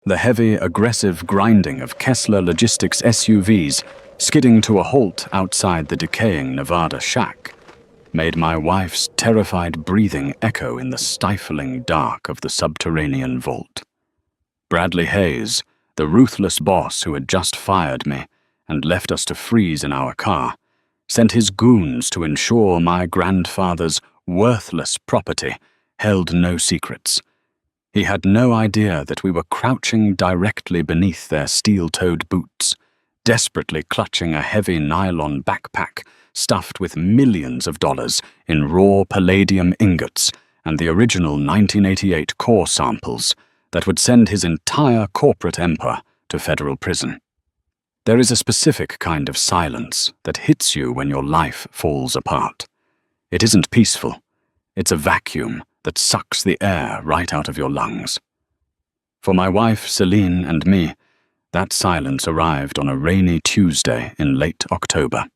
The heavy, aggressive grinding of Kessler Logistics SUVs skidding to a halt outside the decaying Nevada shack made my wife's terrified breathing echo in the stifling dark of the subterranean vault. Bradley Hayes, the ruthless boss who had just fired me and left us to freeze in our car, sent his goons to ensure my grandfather's worthless property held no secrets. He had no idea that we were crouching directly beneath their steel-toed boots, desperately clutching a heavy nylon backpack stuffed with millions of dollars in raw palladium ingots and the original 1988 core samples that would send his entire corporate empire to federal prison. There is a specific kind of silence that hits you when your life falls apart. It isn't peaceful. It's a vacuum that sucks the air right out of your lungs. For my wife, Celine, and me, that silence arrived on a rainy Tuesday in late October.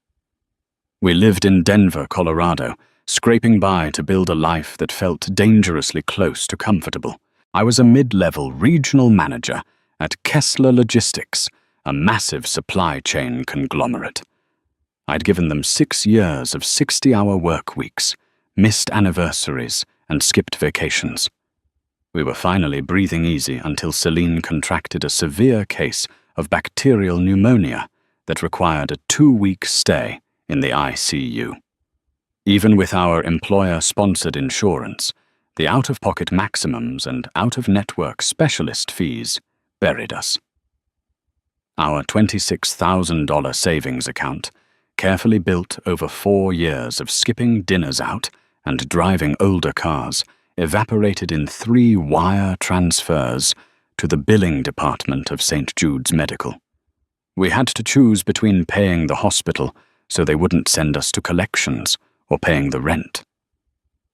We lived in Denver, Colorado, scraping by to build a life that felt dangerously close to comfortable. I was a mid-level regional manager at Kessler Logistics, a massive supply chain conglomerate. I'd given them 6 years of 60-hour work weeks, missed anniversaries, and skipped vacations. We were finally breathing easy until Celine contracted a severe case of bacterial pneumonia that required a 2-week stay in the ICU. Even with our employer-sponsored insurance, the out-of-pocket maximums and out-of-network specialist fees buried us. Our $26,000 savings account, carefully built over 4 years of skipping dinners out and driving older cars, evaporated in 3 wire transfers to the billing department of St. Jude's Medical. We had to choose between paying the hospital so they wouldn't send us to collections or paying the rent.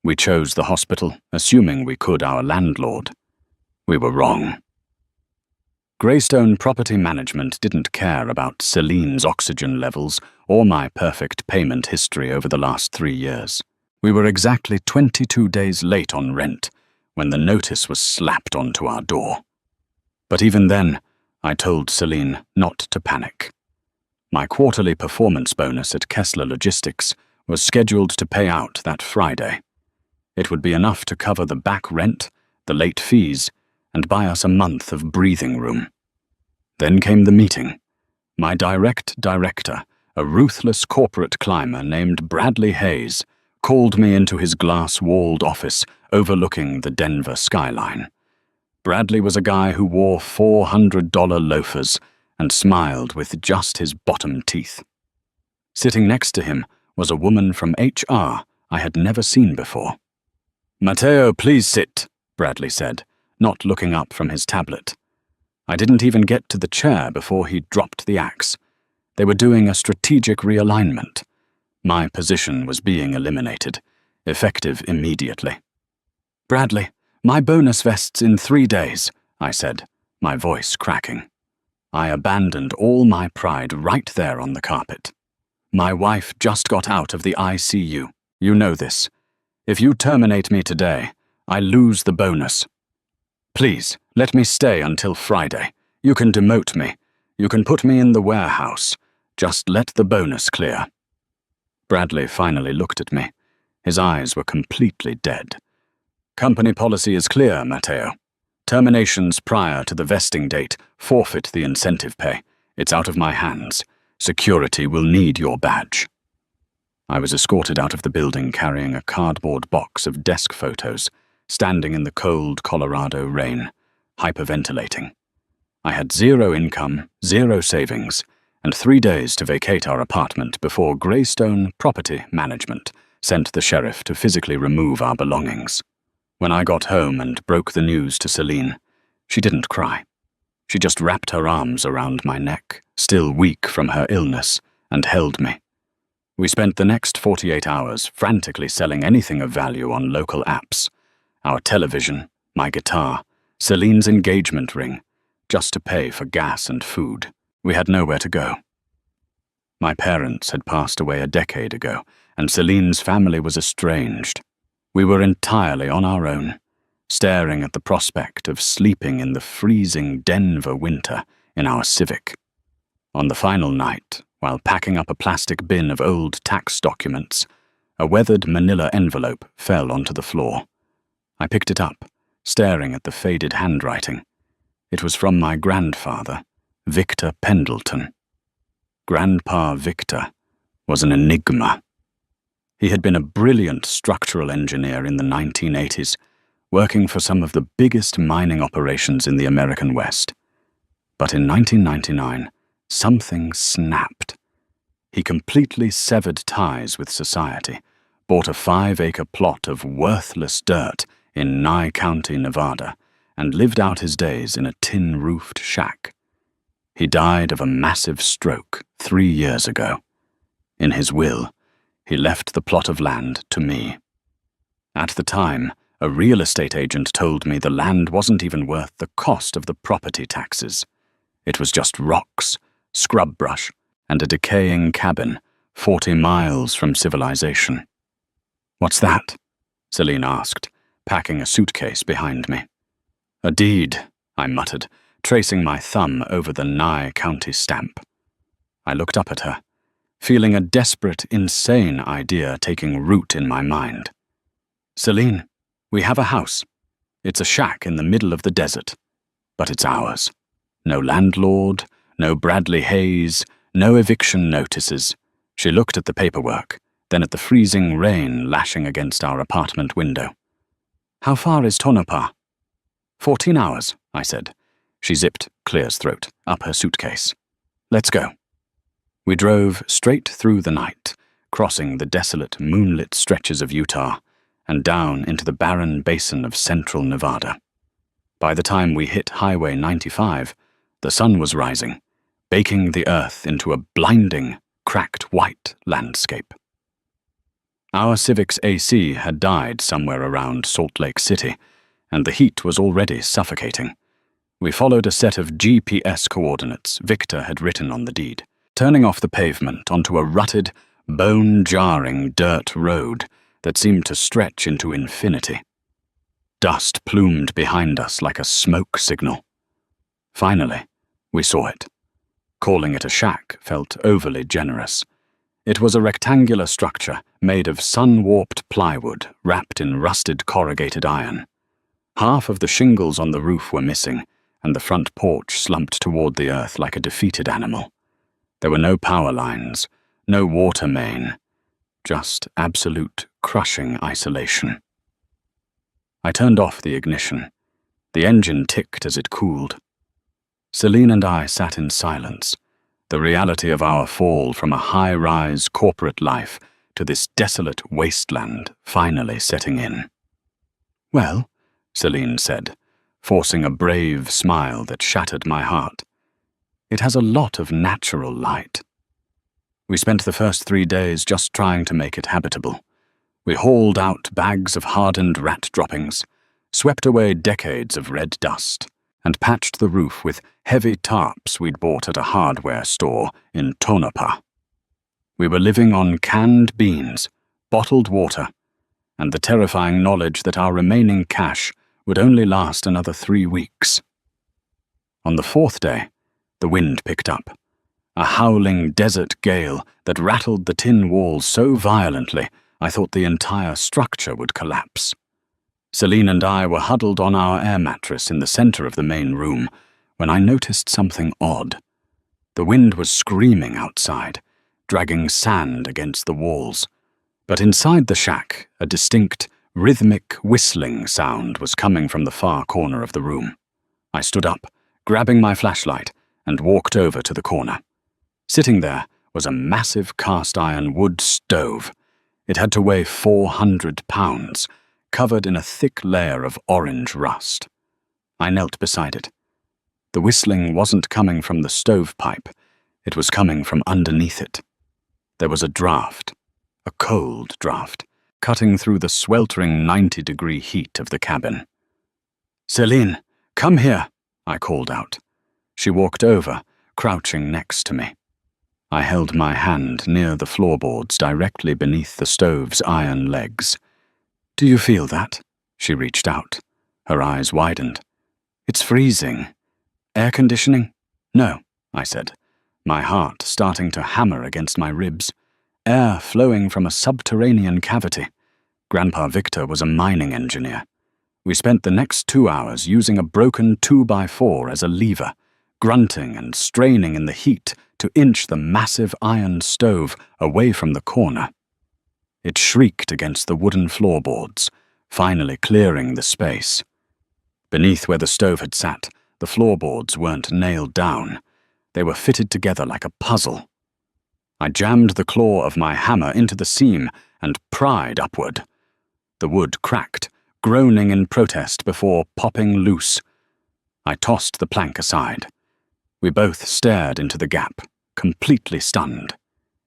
We chose the hospital, assuming we could our landlord. We were wrong. Greystone Property Management didn't care about Celine's oxygen levels or my perfect payment history over the last 3 years. We were exactly 22 days late on rent when the notice was slapped onto our door. But even then, I told Celine not to panic. My quarterly performance bonus at Kessler Logistics was scheduled to pay out that Friday. It would be enough to cover the back rent, the late fees, and buy us a month of breathing room. Then came the meeting. My direct director, a ruthless corporate climber named Bradley Hayes, called me into his glass-walled office overlooking the Denver skyline. Bradley was a guy who wore $400 loafers and smiled with just his bottom teeth. Sitting next to him was a woman from HR I had never seen before. "Matteo, please sit," Bradley said, not looking up from his tablet. I didn't even get to the chair before he dropped the axe. They were doing a strategic realignment. My position was being eliminated, effective immediately. "Bradley, my bonus vests in 3 days," I said, my voice cracking. I abandoned all my pride right there on the carpet. "My wife just got out of the ICU. You know this. If you terminate me today, I lose the bonus. Please, let me stay until Friday. You can demote me. You can put me in the warehouse. Just let the bonus clear." Bradley finally looked at me. His eyes were completely dead. "Company policy is clear, Matteo. Terminations prior to the vesting date forfeit the incentive pay. It's out of my hands. Security will need your badge." I was escorted out of the building carrying a cardboard box of desk photos, standing in the cold Colorado rain, hyperventilating. I had 0 income, 0 savings, and 3 days to vacate our apartment before Greystone Property Management sent the sheriff to physically remove our belongings. When I got home and broke the news to Celine, she didn't cry. She just wrapped her arms around my neck, still weak from her illness, and held me. We spent the next 48 hours frantically selling anything of value on local apps. Our television, my guitar, Celine's engagement ring, just to pay for gas and food. We had nowhere to go. My parents had passed away a decade ago, and Celine's family was estranged. We were entirely on our own, staring at the prospect of sleeping in the freezing Denver winter in our Civic. On the final night, while packing up a plastic bin of old tax documents, a weathered manila envelope fell onto the floor. I picked it up, staring at the faded handwriting. It was from my grandfather, Victor Pendleton. Grandpa Victor was an enigma. He had been a brilliant structural engineer in the 1980s, working for some of the biggest mining operations in the American West. But in 1999, something snapped. He completely severed ties with society, bought a 5-acre plot of worthless dirt in Nye County, Nevada, and lived out his days in a tin-roofed shack. He died of a massive stroke 3 years ago. In his will, he left the plot of land to me. At the time, a real estate agent told me the land wasn't even worth the cost of the property taxes. It was just rocks, scrub brush, and a decaying cabin 40 miles from civilization. "What's that?" Celine asked, packing a suitcase behind me. "A deed," I muttered, tracing my thumb over the Nye County stamp. I looked up at her, feeling a desperate, insane idea taking root in my mind. "Celine, we have a house. It's a shack in the middle of the desert, but it's ours. No landlord, no Bradley Hayes, no eviction notices." She looked at the paperwork, then at the freezing rain lashing against our apartment window. "How far is Tonopah?" 14 hours, I said. She zipped, clear's throat, up her suitcase. "Let's go." We drove straight through the night, crossing the desolate, moonlit stretches of Utah, and down into the barren basin of central Nevada. By the time we hit Highway 95, the sun was rising, baking the earth into a blinding, cracked white landscape. Our Civic's AC had died somewhere around Salt Lake City, and the heat was already suffocating. We followed a set of GPS coordinates Victor had written on the deed, turning off the pavement onto a rutted, bone-jarring dirt road that seemed to stretch into infinity. Dust plumed behind us like a smoke signal. Finally, we saw it. Calling it a shack felt overly generous. It was a rectangular structure made of sun-warped plywood wrapped in rusted corrugated iron. Half of the shingles on the roof were missing, and the front porch slumped toward the earth like a defeated animal. There were no power lines, no water main, just absolute crushing isolation. I turned off the ignition. The engine ticked as it cooled. Celine and I sat in silence, the reality of our fall from a high-rise corporate life to this desolate wasteland finally setting in. "Well," Celine said, forcing a brave smile that shattered my heart, "it has a lot of natural light." We spent the first 3 days just trying to make it habitable. We hauled out bags of hardened rat droppings, swept away decades of red dust, and patched the roof with heavy tarps we'd bought at a hardware store in Tonopah. We were living on canned beans, bottled water, and the terrifying knowledge that our remaining cash would only last another 3 weeks. On the 4th day, the wind picked up, a howling desert gale that rattled the tin walls so violently I thought the entire structure would collapse. Celine and I were huddled on our air mattress in the center of the main room when I noticed something odd. The wind was screaming outside, dragging sand against the walls. But inside the shack, a distinct, rhythmic whistling sound was coming from the far corner of the room. I stood up, grabbing my flashlight, and walked over to the corner. Sitting there was a massive cast-iron wood stove. It had to weigh 400 pounds, covered in a thick layer of orange rust. I knelt beside it. The whistling wasn't coming from the stovepipe. It was coming from underneath it. There was a draft, a cold draft, cutting through the sweltering 90-degree heat of the cabin. "Celine, come here," I called out. She walked over, crouching next to me. I held my hand near the floorboards directly beneath the stove's iron legs. "Do you feel that?" She reached out, Her eyes widened. "It's freezing. Air conditioning?" "No," I said, my heart starting to hammer against my ribs. Air flowing from a subterranean cavity. Grandpa Victor was a mining engineer. We spent the next 2 hours using a broken 2x4 as a lever, grunting and straining in the heat to inch the massive iron stove away from the corner. It shrieked against the wooden floorboards, finally clearing the space. Beneath where the stove had sat, the floorboards weren't nailed down. They were fitted together like a puzzle. I jammed the claw of my hammer into the seam and pried upward. The wood cracked, groaning in protest before popping loose. I tossed the plank aside. We both stared into the gap, completely stunned.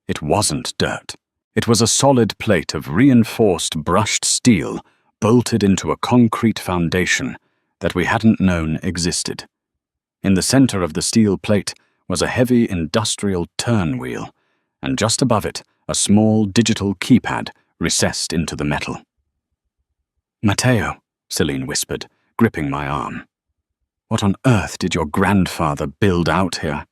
It wasn't dirt. It was a solid plate of reinforced brushed steel bolted into a concrete foundation that we hadn't known existed. In the center of the steel plate was a heavy industrial turn wheel, and just above it, a small digital keypad recessed into the metal. "Matteo," Celine whispered, gripping my arm. "What on earth did your grandfather build out here?"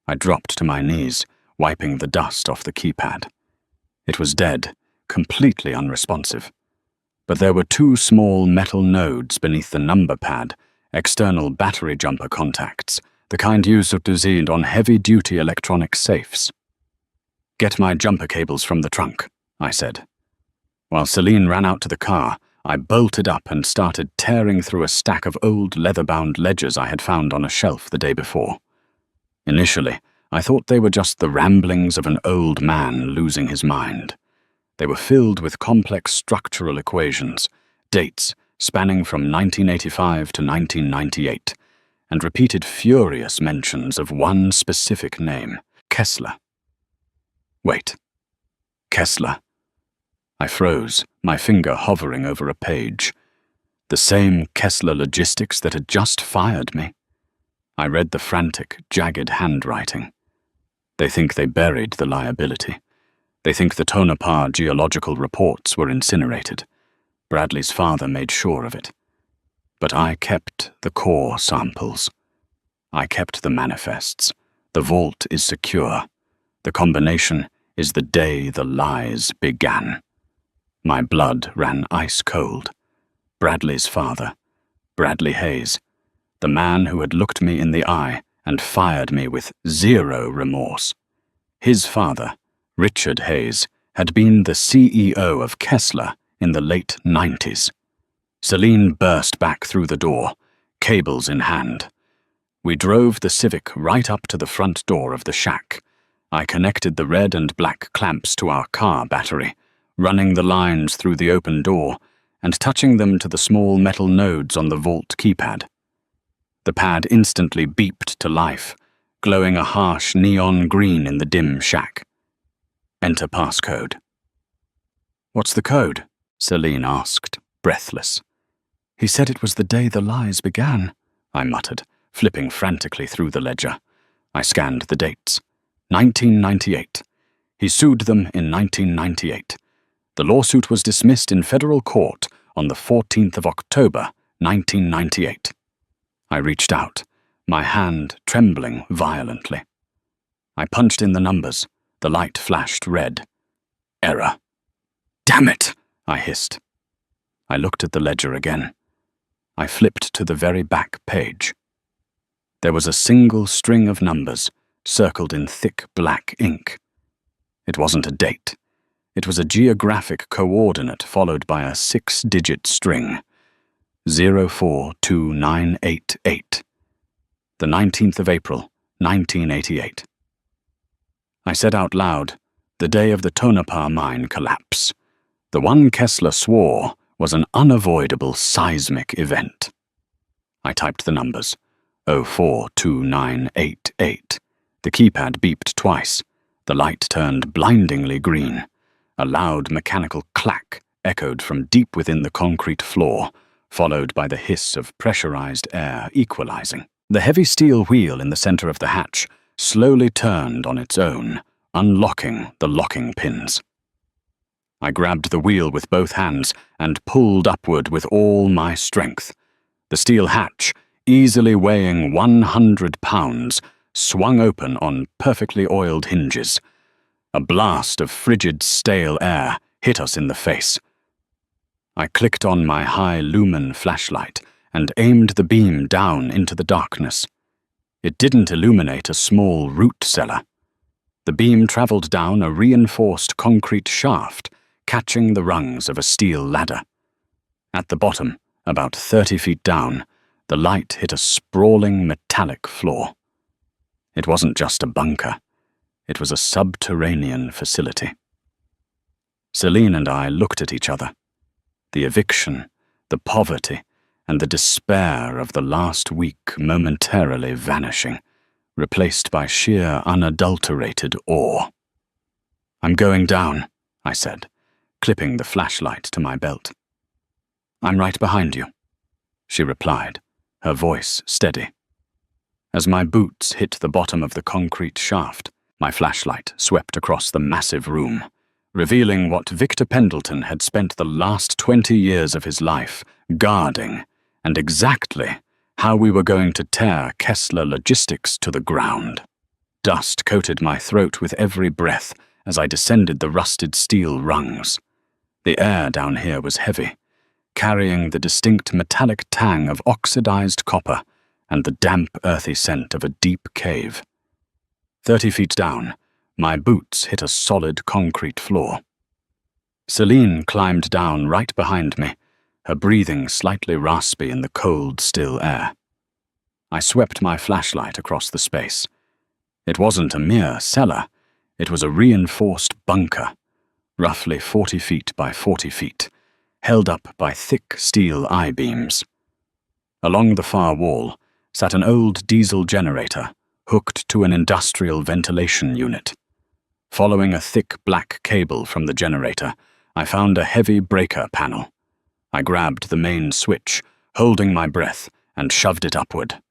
I dropped to my knees, wiping the dust off the keypad. It was dead, completely unresponsive. But there were 2 small metal nodes beneath the number pad, external battery jumper contacts, the kind used on heavy-duty electronic safes. "Get my jumper cables from the trunk," I said. While Celine ran out to the car, I bolted up and started tearing through a stack of old leather-bound ledgers I had found on a shelf the day before. Initially, I thought they were just the ramblings of an old man losing his mind. They were filled with complex structural equations, dates spanning from 1985 to 1998, and repeated furious mentions of one specific name, Kessler. Wait. Kessler. I froze, my finger hovering over a page. The same Kessler Logistics that had just fired me. I read the frantic, jagged handwriting. They think they buried the liability. They think the Tonopah geological reports were incinerated. Bradley's father made sure of it. But I kept the core samples. I kept the manifests. The vault is secure. The combination is the day the lies began. My blood ran ice cold. Bradley's father, Bradley Hayes, the man who had looked me in the eye and fired me with 0 remorse. His father, Richard Hayes, had been the CEO of Kessler in the late 90s. Celine burst back through the door, cables in hand. We drove the Civic right up to the front door of the shack. I connected the red and black clamps to our car battery, running the lines through the open door and touching them to the small metal nodes on the vault keypad. The pad instantly beeped to life, glowing a harsh neon green in the dim shack. Enter passcode. "What's the code?" Celine asked, breathless. "He said it was the day the lies began," I muttered, flipping frantically through the ledger. I scanned the dates. 1998. He sued them in 1998. The lawsuit was dismissed in federal court on the 14th of October, 1998. I reached out, my hand trembling violently. I punched in the numbers. The light flashed red. Error. "Damn it!" I hissed. I looked at the ledger again. I flipped to the very back page. There was a single string of numbers, circled in thick black ink. It wasn't a date. It was a geographic coordinate followed by a 6-digit string. 04298. The 19th of April, 1988. I said out loud, the day of the Tonopah mine collapse. The one Kessler swore was an unavoidable seismic event. I typed the numbers. 042988. The keypad beeped twice. The light turned blindingly green. A loud mechanical clack echoed from deep within the concrete floor, followed by the hiss of pressurized air equalizing. The heavy steel wheel in the center of the hatch slowly turned on its own, unlocking the locking pins. I grabbed the wheel with both hands and pulled upward with all my strength. The steel hatch, easily weighing 100 pounds, swung open on perfectly oiled hinges. A blast of frigid, stale air hit us in the face. I clicked on my high-lumen flashlight and aimed the beam down into the darkness. It didn't illuminate a small root cellar. The beam traveled down a reinforced concrete shaft, catching the rungs of a steel ladder. At the bottom, about 30 feet down, the light hit a sprawling metallic floor. It wasn't just a bunker. It was a subterranean facility. Celine and I looked at each other. The eviction, the poverty, and the despair of the last week momentarily vanishing, replaced by sheer unadulterated awe. "I'm going down," I said, clipping the flashlight to my belt. "I'm right behind you," she replied, her voice steady. As my boots hit the bottom of the concrete shaft, my flashlight swept across the massive room, revealing what Victor Pendleton had spent the last 20 years of his life guarding, and exactly how we were going to tear Kessler Logistics to the ground. Dust coated my throat with every breath as I descended the rusted steel rungs. The air down here was heavy, carrying the distinct metallic tang of oxidized copper and the damp, earthy scent of a deep cave. 30 feet down, my boots hit a solid concrete floor. Celine climbed down right behind me, her breathing slightly raspy in the cold, still air. I swept my flashlight across the space. It wasn't a mere cellar. It was a reinforced bunker, roughly 40 feet by 40 feet, held up by thick steel I-beams. Along the far wall sat an old diesel generator hooked to an industrial ventilation unit. Following a thick black cable from the generator, I found a heavy breaker panel. I grabbed the main switch, holding my breath, and shoved it upward.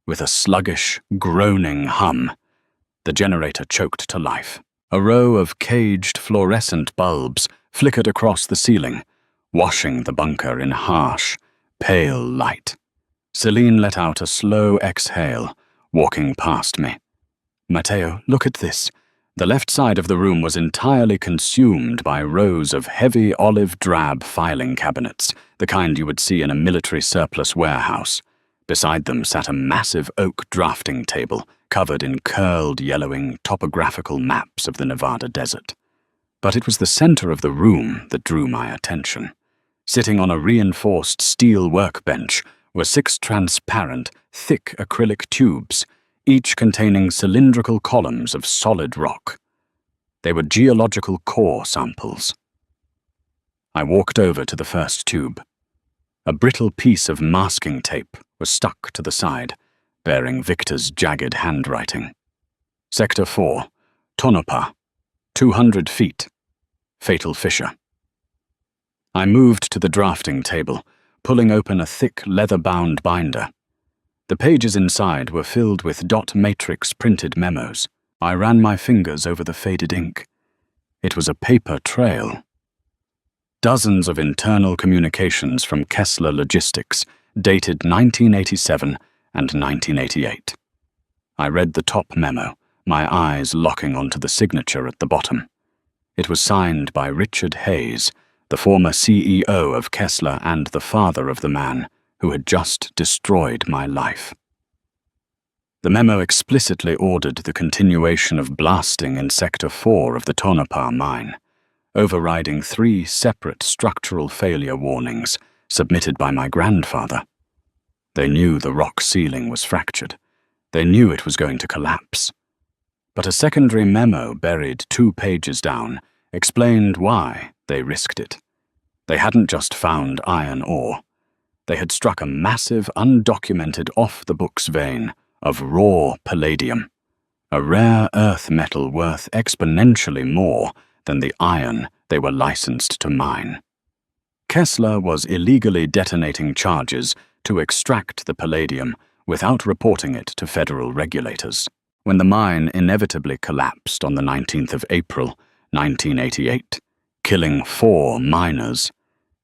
With a sluggish, groaning hum, the generator choked to life. A row of caged fluorescent bulbs flickered across the ceiling, washing the bunker in harsh, pale light. Celine let out a slow exhale, walking past me. "Matteo, look at this." The left side of the room was entirely consumed by rows of heavy olive-drab filing cabinets, the kind you would see in a military surplus warehouse. Beside them sat a massive oak drafting table covered in curled, yellowing topographical maps of the Nevada desert. But it was the center of the room that drew my attention. Sitting on a reinforced steel workbench were 6 transparent, thick acrylic tubes, each containing cylindrical columns of solid rock. They were geological core samples. I walked over to the first tube. A brittle piece of masking tape was stuck to the side, bearing Victor's jagged handwriting. Sector 4, Tonopah, 200 feet, fatal fissure. I moved to the drafting table, pulling open a thick leather-bound binder. The pages inside were filled with dot matrix printed memos. I ran my fingers over the faded ink. It was a paper trail. Dozens of internal communications from Kessler Logistics, dated 1987 and 1988. I read the top memo, my eyes locking onto the signature at the bottom. It was signed by Richard Hayes, the former CEO of Kessler and the father of the man who had just destroyed my life. The memo explicitly ordered the continuation of blasting in Sector 4 of the Tonopah mine, overriding 3 separate structural failure warnings submitted by my grandfather. They knew the rock ceiling was fractured. They knew it was going to collapse. But a secondary memo buried 2 pages down explained why they risked it. They hadn't just found iron ore. They had struck a massive, undocumented, off-the-books vein of raw palladium, a rare earth metal worth exponentially more than the iron they were licensed to mine. Kessler was illegally detonating charges to extract the palladium without reporting it to federal regulators. When the mine inevitably collapsed on the 19th of April, 1988, killing 4 miners,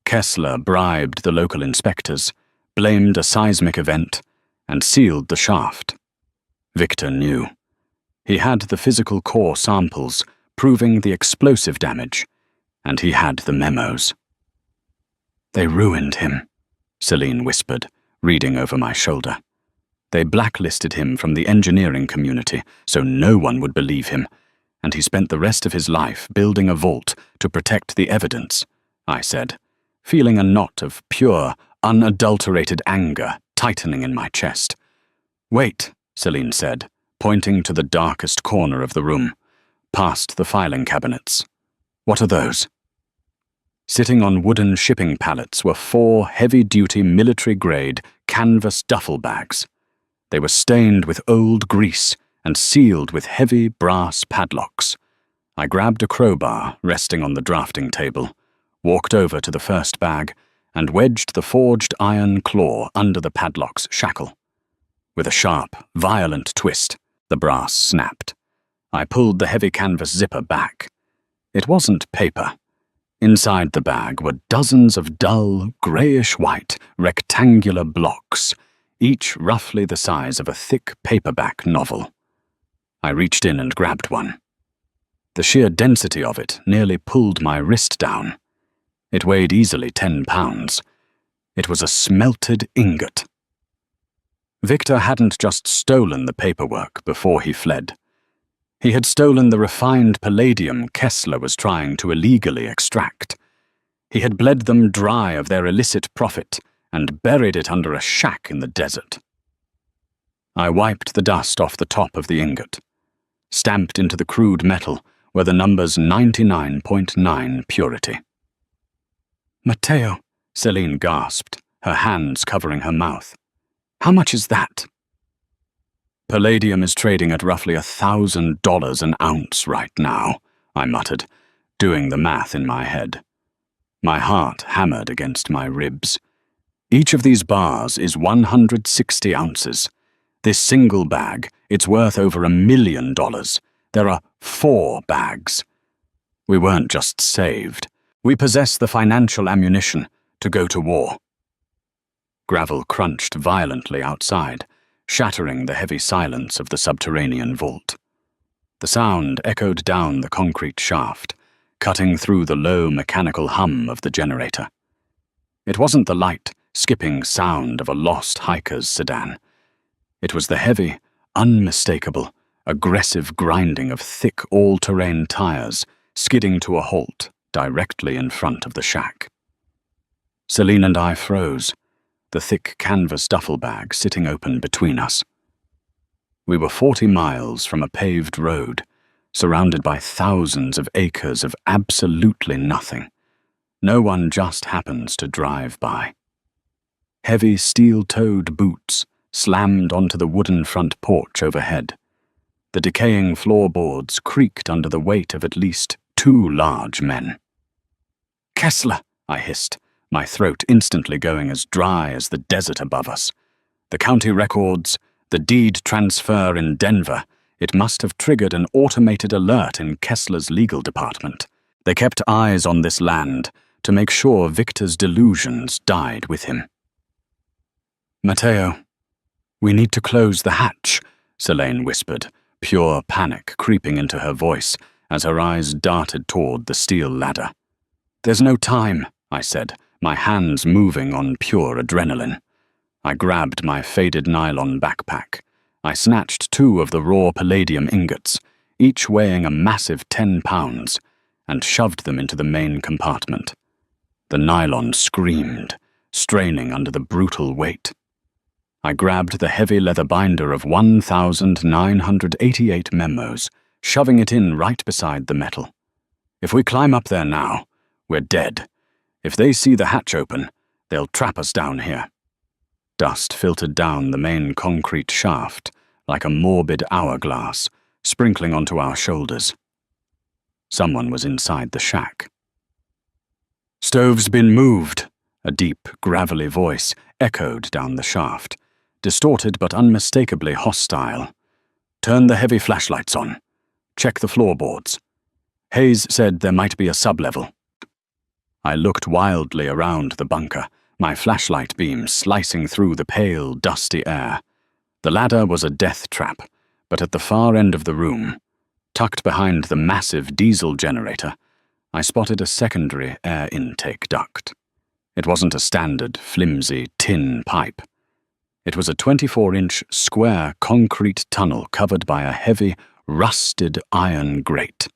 Kessler bribed the local inspectors, blamed a seismic event, and sealed the shaft. Victor knew. He had the physical core samples proving the explosive damage, and he had the memos. "They ruined him," Celine whispered, reading over my shoulder. "They blacklisted him from the engineering community so no one would believe him, and he spent the rest of his life building a vault to protect the evidence," I said, feeling a knot of pure, unadulterated anger tightening in my chest. "Wait," Celine said, pointing to the darkest corner of the room, past the filing cabinets. "What are those?" Sitting on wooden shipping pallets were 4 heavy-duty military-grade canvas duffel bags. They were stained with old grease and sealed with heavy brass padlocks. I grabbed a crowbar resting on the drafting table, walked over to the first bag, and wedged the forged iron claw under the padlock's shackle. With a sharp, violent twist, the brass snapped. I pulled the heavy canvas zipper back. It wasn't paper. Inside the bag were dozens of dull, greyish-white, rectangular blocks, each roughly the size of a thick paperback novel. I reached in and grabbed one. The sheer density of it nearly pulled my wrist down. It weighed easily 10 pounds. It was a smelted ingot. Victor hadn't just stolen the paperwork before he fled. He had stolen the refined palladium Kessler was trying to illegally extract. He had bled them dry of their illicit profit and buried it under a shack in the desert. I wiped the dust off the top of the ingot. Stamped into the crude metal were the numbers 99.9 purity. "Matteo," Celine gasped, her hands covering her mouth. "How much is that?" "Palladium is trading at roughly $1,000 an ounce right now," I muttered, doing the math in my head. My heart hammered against my ribs. Each of these bars is 160 ounces. This single bag, it's worth over $1 million. There are 4 bags. We weren't just saved. We possess the financial ammunition to go to war. Gravel crunched violently outside, shattering the heavy silence of the subterranean vault. The sound echoed down the concrete shaft, cutting through the low mechanical hum of the generator. It wasn't the light, skipping sound of a lost hiker's sedan. It was the heavy, unmistakable, aggressive grinding of thick all-terrain tires skidding to a halt directly in front of the shack. Celine and I froze, the thick canvas duffel bag sitting open between us. We were 40 miles from a paved road, surrounded by thousands of acres of absolutely nothing. No one just happens to drive by. Heavy steel-toed boots slammed onto the wooden front porch overhead. The decaying floorboards creaked under the weight of at least 2 large men. "Kessler!" I hissed, my throat instantly going as dry as the desert above us. The county records, the deed transfer in Denver, it must have triggered an automated alert in Kessler's legal department. They kept eyes on this land to make sure Victor's delusions died with him. "Matteo, we need to close the hatch," Celine whispered, pure panic creeping into her voice as her eyes darted toward the steel ladder. "There's no time," I said, my hands moving on pure adrenaline. I grabbed my faded nylon backpack. I snatched 2 of the raw palladium ingots, each weighing a massive 10 pounds, and shoved them into the main compartment. The nylon screamed, straining under the brutal weight. I grabbed the heavy leather binder of 1,988 memos, shoving it in right beside the metal. If we climb up there now, we're dead. If they see the hatch open, they'll trap us down here. Dust filtered down the main concrete shaft like a morbid hourglass, sprinkling onto our shoulders. Someone was inside the shack. "Stove's been moved," a deep, gravelly voice echoed down the shaft, distorted but unmistakably hostile. "Turn the heavy flashlights on. Check the floorboards. Hayes said there might be a sublevel." I looked wildly around the bunker, my flashlight beam slicing through the pale, dusty air. The ladder was a death trap, but at the far end of the room, tucked behind the massive diesel generator, I spotted a secondary air intake duct. It wasn't a standard, flimsy tin pipe. It was a 24-inch square concrete tunnel covered by a heavy, rusted iron grate.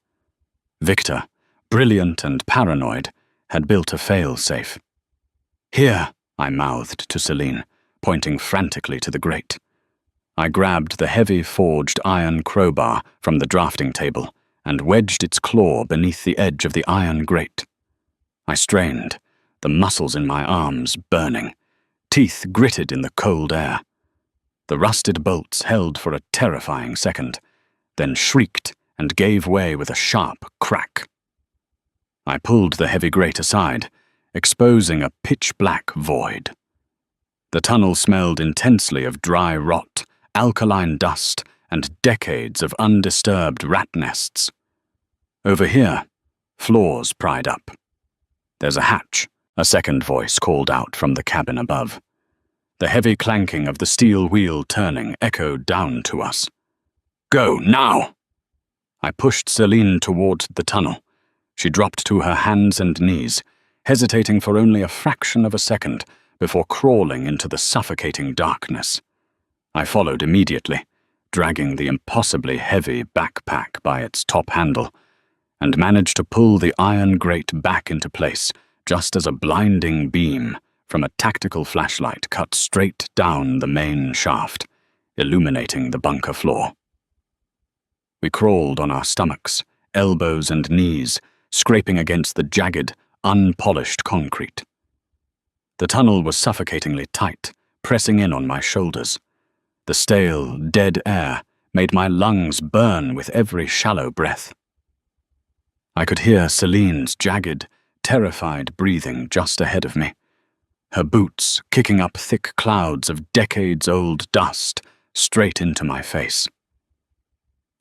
Victor, brilliant and paranoid, had built a fail-safe. "Here," I mouthed to Celine, pointing frantically to the grate. I grabbed the heavy forged iron crowbar from the drafting table and wedged its claw beneath the edge of the iron grate. I strained, the muscles in my arms burning, teeth gritted in the cold air. The rusted bolts held for a terrifying second, then shrieked and gave way with a sharp crack. I pulled the heavy grate aside, exposing a pitch-black void. The tunnel smelled intensely of dry rot, alkaline dust, and decades of undisturbed rat nests. Over here, floors pried up. "There's a hatch," a second voice called out from the cabin above. The heavy clanking of the steel wheel turning echoed down to us. "Go, now!" I pushed Celine toward the tunnel. She dropped to her hands and knees, hesitating for only a fraction of a second before crawling into the suffocating darkness. I followed immediately, dragging the impossibly heavy backpack by its top handle, and managed to pull the iron grate back into place just as a blinding beam from a tactical flashlight cut straight down the main shaft, illuminating the bunker floor. We crawled on our stomachs, elbows and knees, scraping against the jagged, unpolished concrete. The tunnel was suffocatingly tight, pressing in on my shoulders. The stale, dead air made my lungs burn with every shallow breath. I could hear Celine's jagged, terrified breathing just ahead of me, her boots kicking up thick clouds of decades-old dust straight into my face.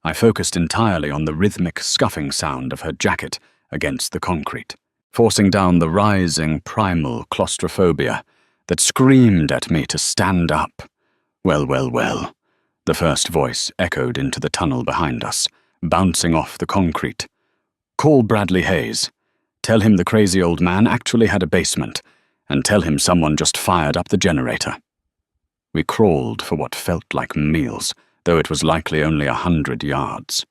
I focused entirely on the rhythmic scuffing sound of her jacket against the concrete, forcing down the rising primal claustrophobia that screamed at me to stand up. "Well, well, well," the first voice echoed into the tunnel behind us, bouncing off the concrete. "Call Bradley Hayes. Tell him the crazy old man actually had a basement, and tell him someone just fired up the generator." We crawled for what felt like meals, though it was likely only 100 yards.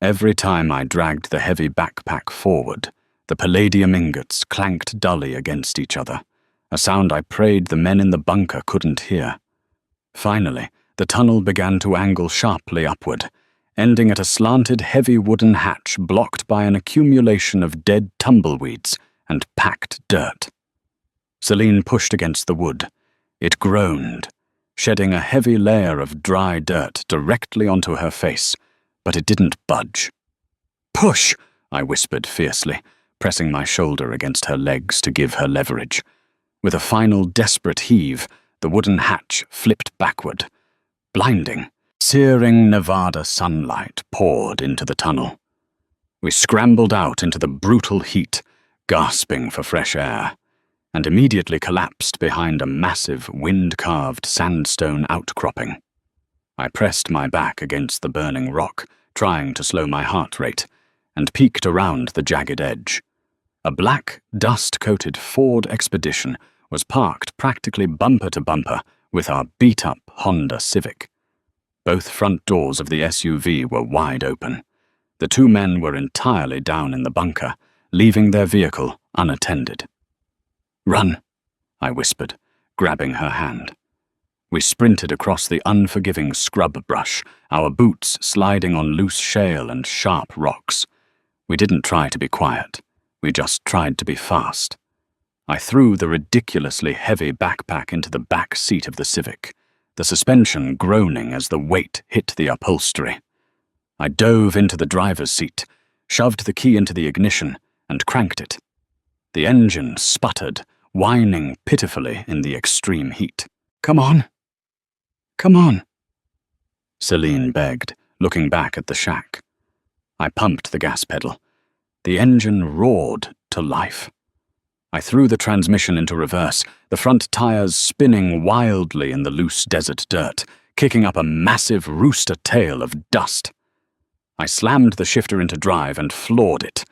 Every time I dragged the heavy backpack forward, the palladium ingots clanked dully against each other, a sound I prayed the men in the bunker couldn't hear. Finally, the tunnel began to angle sharply upward, ending at a slanted heavy wooden hatch blocked by an accumulation of dead tumbleweeds and packed dirt. Celine pushed against the wood. It groaned, shedding a heavy layer of dry dirt directly onto her face, but it didn't budge. "Push!" I whispered fiercely, pressing my shoulder against her legs to give her leverage. With a final desperate heave, the wooden hatch flipped backward. Blinding, searing Nevada sunlight poured into the tunnel. We scrambled out into the brutal heat, gasping for fresh air, and immediately collapsed behind a massive, wind-carved sandstone outcropping. I pressed my back against the burning rock, trying to slow my heart rate, and peeked around the jagged edge. A black, dust-coated Ford Expedition was parked practically bumper to bumper with our beat-up Honda Civic. Both front doors of the SUV were wide open. The two men were entirely down in the bunker, leaving their vehicle unattended. "Run," I whispered, grabbing her hand. We sprinted across the unforgiving scrub brush, our boots sliding on loose shale and sharp rocks. We didn't try to be quiet. We just tried to be fast. I threw the ridiculously heavy backpack into the back seat of the Civic, the suspension groaning as the weight hit the upholstery. I dove into the driver's seat, shoved the key into the ignition, and cranked it. The engine sputtered, whining pitifully in the extreme heat. "Come on. Come on," Celine begged, looking back at the shack. I pumped the gas pedal. The engine roared to life. I threw the transmission into reverse, the front tires spinning wildly in the loose desert dirt, kicking up a massive rooster tail of dust. I slammed the shifter into drive and floored it.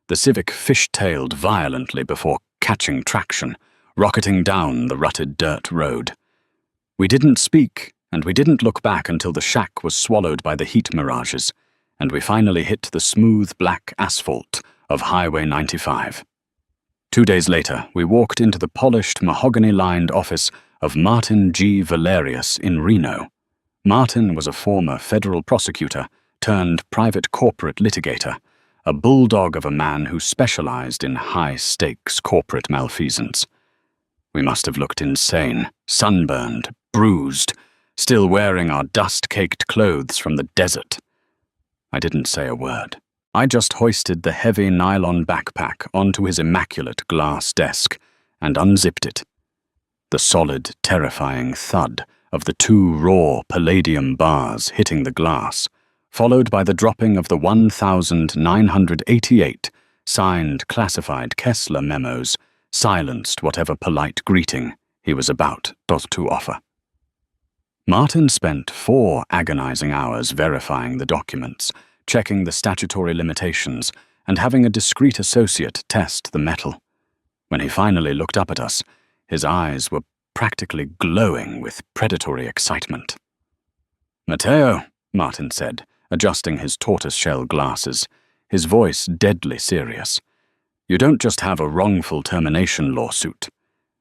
The Civic fish-tailed violently before catching traction, rocketing down the rutted dirt road. We didn't speak, and we didn't look back until the shack was swallowed by the heat mirages, and we finally hit the smooth black asphalt of Highway 95. 2 days later, we walked into the polished, mahogany-lined office of Martin G. Valerius in Reno. Martin was a former federal prosecutor turned private corporate litigator, a bulldog of a man who specialized in high-stakes corporate malfeasance. We must have looked insane, sunburned, bruised, still wearing our dust-caked clothes from the desert. I didn't say a word. I just hoisted the heavy nylon backpack onto his immaculate glass desk and unzipped it. The solid, terrifying thud of the 2 raw palladium bars hitting the glass, followed by the dropping of the 1,988 signed classified Kessler memos, silenced whatever polite greeting he was about to offer. Martin spent 4 agonizing hours verifying the documents, checking the statutory limitations, and having a discreet associate test the metal. When he finally looked up at us, his eyes were practically glowing with predatory excitement. "Matteo," Martin said, adjusting his tortoiseshell glasses, his voice deadly serious, "you don't just have a wrongful termination lawsuit.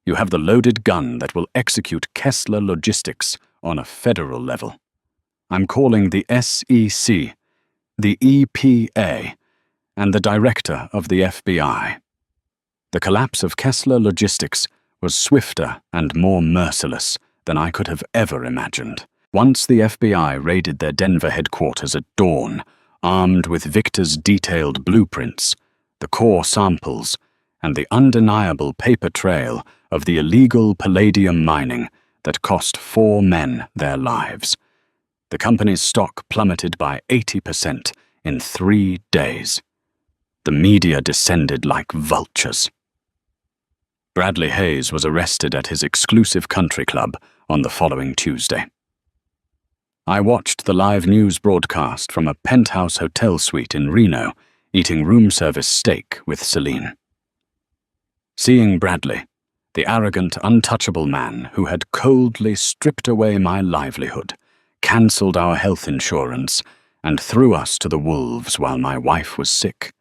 You have the loaded gun that will execute Kessler Logistics on a federal level. I'm calling the SEC, the EPA, and the director of the FBI." The collapse of Kessler Logistics was swifter and more merciless than I could have ever imagined. Once the FBI raided their Denver headquarters at dawn, armed with Victor's detailed blueprints, the core samples, and the undeniable paper trail of the illegal palladium mining that cost 4 men their lives. The company's stock plummeted by 80% in 3 days. The media descended like vultures. Bradley Hayes was arrested at his exclusive country club on the following Tuesday. I watched the live news broadcast from a penthouse hotel suite in Reno, eating room service steak with Celine. Seeing Bradley, the arrogant, untouchable man who had coldly stripped away my livelihood, cancelled our health insurance, and threw us to the wolves while my wife was sick,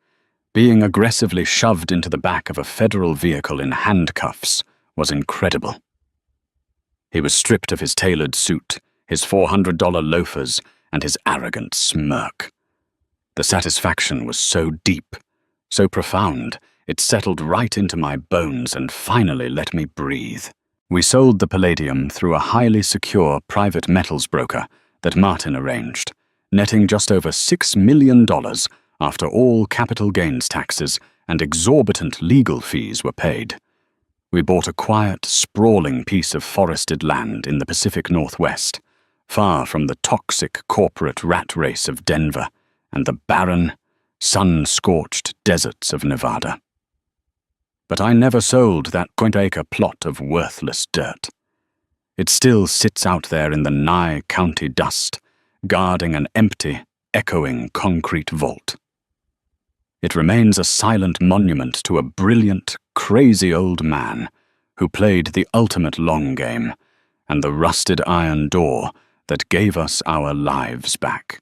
being aggressively shoved into the back of a federal vehicle in handcuffs, was incredible. He was stripped of his tailored suit, his $400 loafers, and his arrogant smirk. The satisfaction was so deep, so profound, it settled right into my bones and finally let me breathe. We sold the palladium through a highly secure private metals broker that Martin arranged, netting just over $6 million after all capital gains taxes and exorbitant legal fees were paid. We bought a quiet, sprawling piece of forested land in the Pacific Northwest, far from the toxic corporate rat race of Denver and the barren, sun-scorched deserts of Nevada. But I never sold that point-acre plot of worthless dirt. It still sits out there in the Nye County dust, guarding an empty, echoing concrete vault. It remains a silent monument to a brilliant, crazy old man who played the ultimate long game and the rusted iron door that gave us our lives back.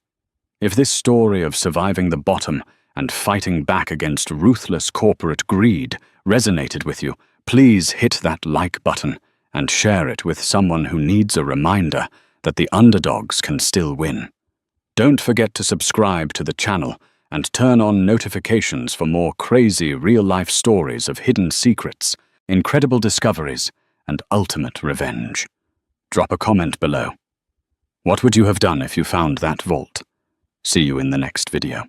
If this story of surviving the bottom and fighting back against ruthless corporate greed resonated with you, please hit that like button and share it with someone who needs a reminder that the underdogs can still win. Don't forget to subscribe to the channel and turn on notifications for more crazy real-life stories of hidden secrets, incredible discoveries, and ultimate revenge. Drop a comment below. What would you have done if you found that vault? See you in the next video.